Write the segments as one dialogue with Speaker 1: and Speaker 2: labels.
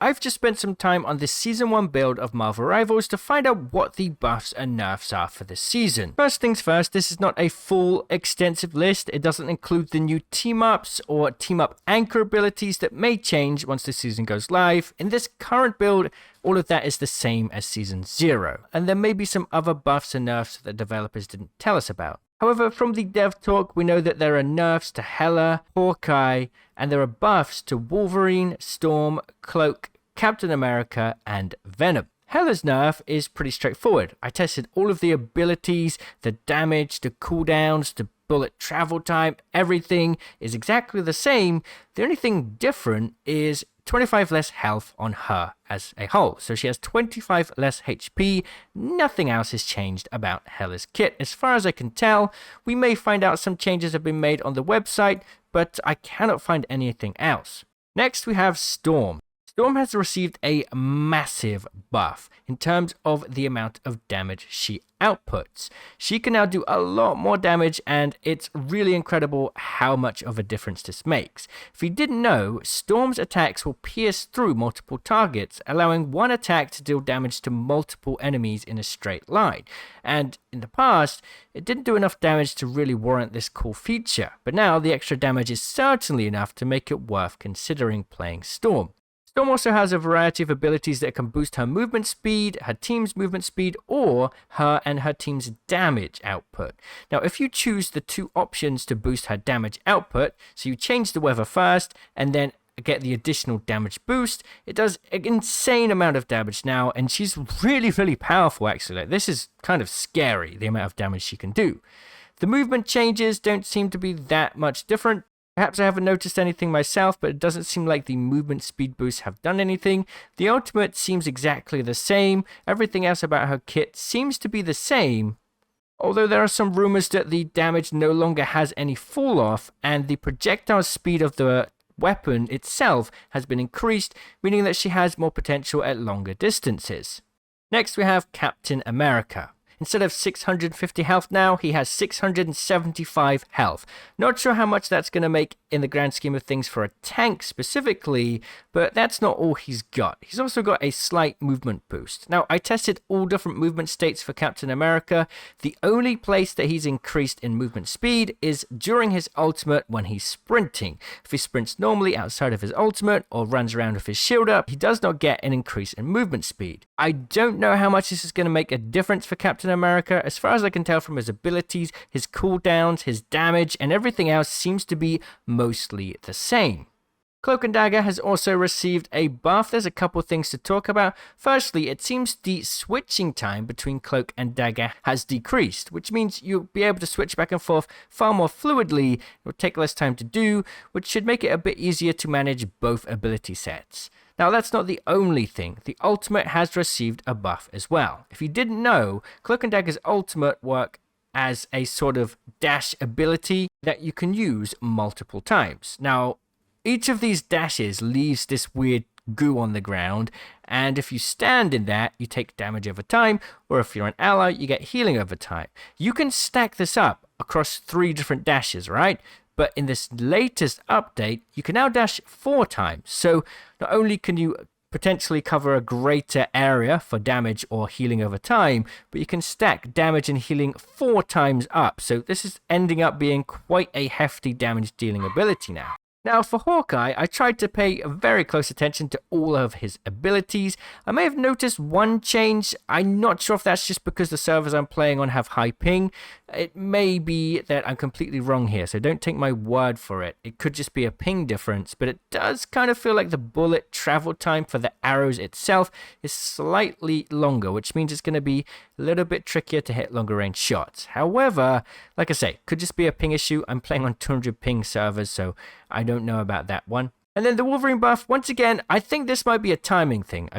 Speaker 1: I've just spent some time on this Season 1 build of Marvel Rivals to find out what the buffs and nerfs are for this season. First things first, this is not a full extensive list. It doesn't include the new team-ups or team-up anchor abilities that may change once the season goes live. In this current build, all of that is the same as Season 0, and there may be some other buffs and nerfs that the developers didn't tell us about. However, from the dev talk, we know that there are nerfs to Hela, Hawkeye, and there are buffs to Wolverine, Storm, Cloak, Captain America, and Venom. Hela's nerf is pretty straightforward. I tested all of the abilities, the damage, the cooldowns, the bullet travel time, everything is exactly the same. The only thing different is 25 less health on her as a whole. So she has 25 less HP. Nothing else has changed about Hela's kit. As far as I can tell, we may find out some changes have been made on the website, but I cannot find anything else. Next, we have Storm. Storm has received a massive buff in terms of the amount of damage she outputs. She can now do a lot more damage, and it's really incredible how much of a difference this makes. If you didn't know, Storm's attacks will pierce through multiple targets, allowing one attack to deal damage to multiple enemies in a straight line. And in the past, it didn't do enough damage to really warrant this cool feature, but now the extra damage is certainly enough to make it worth considering playing Storm. Storm also has a variety of abilities that can boost her movement speed, her team's movement speed, or her and her team's damage output. Now, if you choose the two options to boost her damage output, so you change the weather first and then get the additional damage boost, it does an insane amount of damage now, and she's really powerful actually. Like, this is kind of scary, the amount of damage she can do. The movement changes don't seem to be that much different. Perhaps I haven't noticed anything myself, but it doesn't seem like the movement speed boosts have done anything. The ultimate seems exactly the same. Everything else about her kit seems to be the same. Although there are some rumors that the damage no longer has any fall off, and the projectile speed of the weapon itself has been increased, meaning that she has more potential at longer distances. Next we have Captain America. Instead of 650 health now, he has 675 health. Not sure how much that's going to make in the grand scheme of things for a tank specifically, but that's not all he's got. He's also got a slight movement boost. Now, I tested all different movement states for Captain America. The only place that he's increased in movement speed is during his ultimate when he's sprinting. If he sprints normally outside of his ultimate or runs around with his shield up, he does not get an increase in movement speed. I don't know how much this is going to make a difference for Captain America. As far as I can tell from his abilities, his cooldowns, his damage, and everything else seems to be mostly the same. Cloak and Dagger has also received a buff. There's a couple things to talk about. Firstly, it seems the switching time between Cloak and Dagger has decreased, which means you'll be able to switch back and forth far more fluidly. It will take less time to do, which should make it a bit easier to manage both ability sets. Now, that's not the only thing. The ultimate has received a buff as well. If you didn't know, Cloak and Dagger's ultimate work as a sort of dash ability that you can use multiple times. Now, each of these dashes leaves this weird goo on the ground, and if you stand in that, you take damage over time, or if you're an ally, you get healing over time. You can stack this up across 3 different dashes, right? But in this latest update, you can now dash 4 times. So not only can you potentially cover a greater area for damage or healing over time, but you can stack damage and healing 4 times up. So this is ending up being quite a hefty damage dealing ability now. Now for Hawkeye, I tried to pay very close attention to all of his abilities. I may have noticed one change. I'm not sure if that's just because the servers I'm playing on have high ping. It may be that I'm completely wrong here, so don't take my word for it. It could just be a ping difference, but it does kind of feel like the bullet travel time for the arrows itself is slightly longer, which means it's going to be a little bit trickier to hit longer range shots. However, like I say, could just be a ping issue. I'm playing on 200 ping servers, so I don't know about that one. And then the Wolverine buff, once again, I think this might be a timing thing. I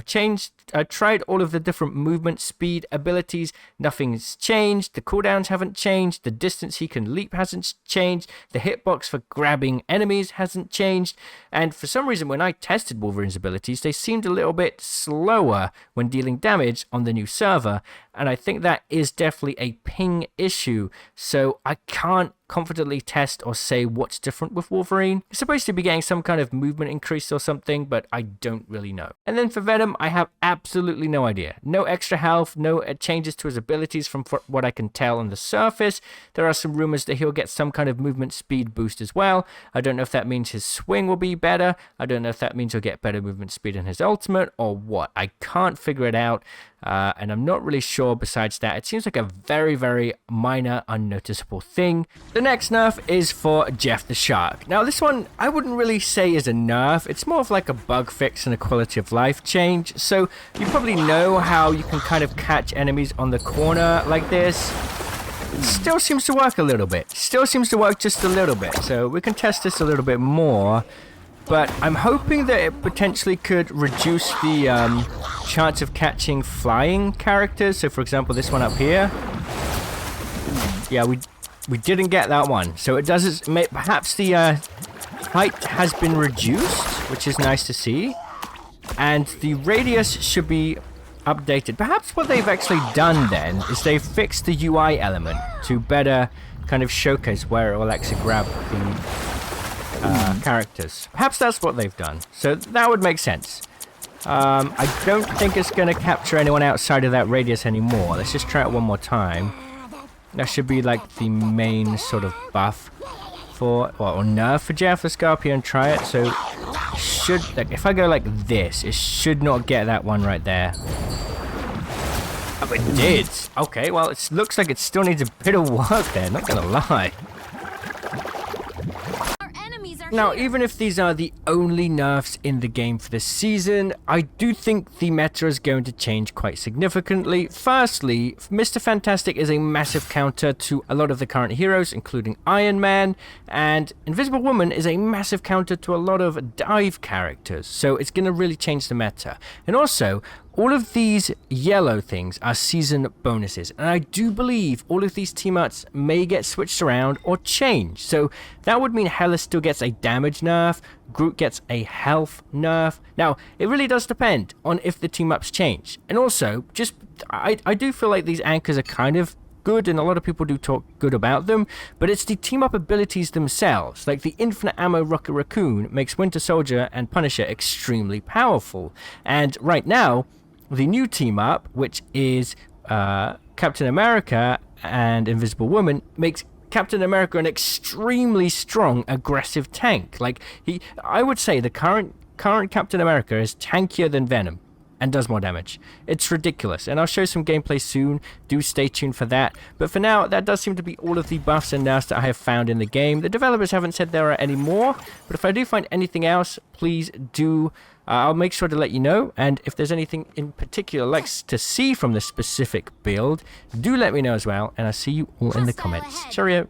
Speaker 1: tried all of the different movement speed abilities. Nothing's changed. The cooldowns haven't changed. The distance he can leap hasn't changed. The hitbox for grabbing enemies hasn't changed. And for some reason, when I tested Wolverine's abilities, they seemed a little bit slower when dealing damage on the new server. And I think that is definitely a ping issue. So I can't confidently test or say what's different with Wolverine. He's supposed to be getting some kind of movement increase or something, but I don't really know. And then for Venom, I have absolutely no idea. No extra health, no changes to his abilities from what I can tell on the surface. There are some rumors that he'll get some kind of movement speed boost as well. I don't know if that means his swing will be better. I don't know if that means he'll get better movement speed in his ultimate or what. I can't figure it out. And I'm not really sure besides that. It seems like a very, very minor, unnoticeable thing. The next nerf is for Jeff the Shark. Now, this one I wouldn't really say is a nerf. It's more of like a bug fix and a quality of life change. So you probably know how you can kind of catch enemies on the corner like this. It still seems to work a little bit. Still seems to work just a little bit. So we can test this a little bit more. But I'm hoping that it potentially could reduce the chance of catching flying characters. So, for example, this one up here. Yeah, we didn't get that one. So it does. Perhaps the height has been reduced, which is nice to see. And the radius should be updated. Perhaps what they've actually done then is they've fixed the UI element to better kind of showcase where it will actually grab the characters. Perhaps that's what they've done. So that would make sense. I don't think it's going to capture anyone outside of that radius anymore. Let's just try it one more time. That should be like the main sort of buff for, or nerf for Jeff. Let's go up here and try it. So should, like, if I go like this, it should not get that one right there. Oh, it did. Okay, well, it looks like it still needs a bit of work there, not gonna lie. Now, even if these are the only nerfs in the game for this season, I do think the meta is going to change quite significantly. Firstly, Mr. Fantastic is a massive counter to a lot of the current heroes, including Iron Man, and Invisible Woman is a massive counter to a lot of dive characters, so it's going to really change the meta. And also, all of these yellow things are season bonuses, and I do believe all of these team-ups may get switched around or changed. So that would mean Hela still gets a damage nerf, Groot gets a health nerf. Now, it really does depend on if the team-ups change. And also, just I do feel like these anchors are kind of good, and a lot of people do talk good about them, but it's the team-up abilities themselves. Like the infinite ammo Rocket Raccoon makes Winter Soldier and Punisher extremely powerful. And right now, the new team-up, which is Captain America and Invisible Woman, makes Captain America an extremely strong, aggressive tank. Like, I would say the current Captain America is tankier than Venom and does more damage. It's ridiculous, and I'll show some gameplay soon. Do stay tuned for that. But for now, that does seem to be all of the buffs and nerfs that I have found in the game. The developers haven't said there are any more, but if I do find anything else, please do. I'll make sure to let you know, and if there's anything in particular like to see from this specific build, do let me know as well, and I'll see you all in the comments. Cheerio!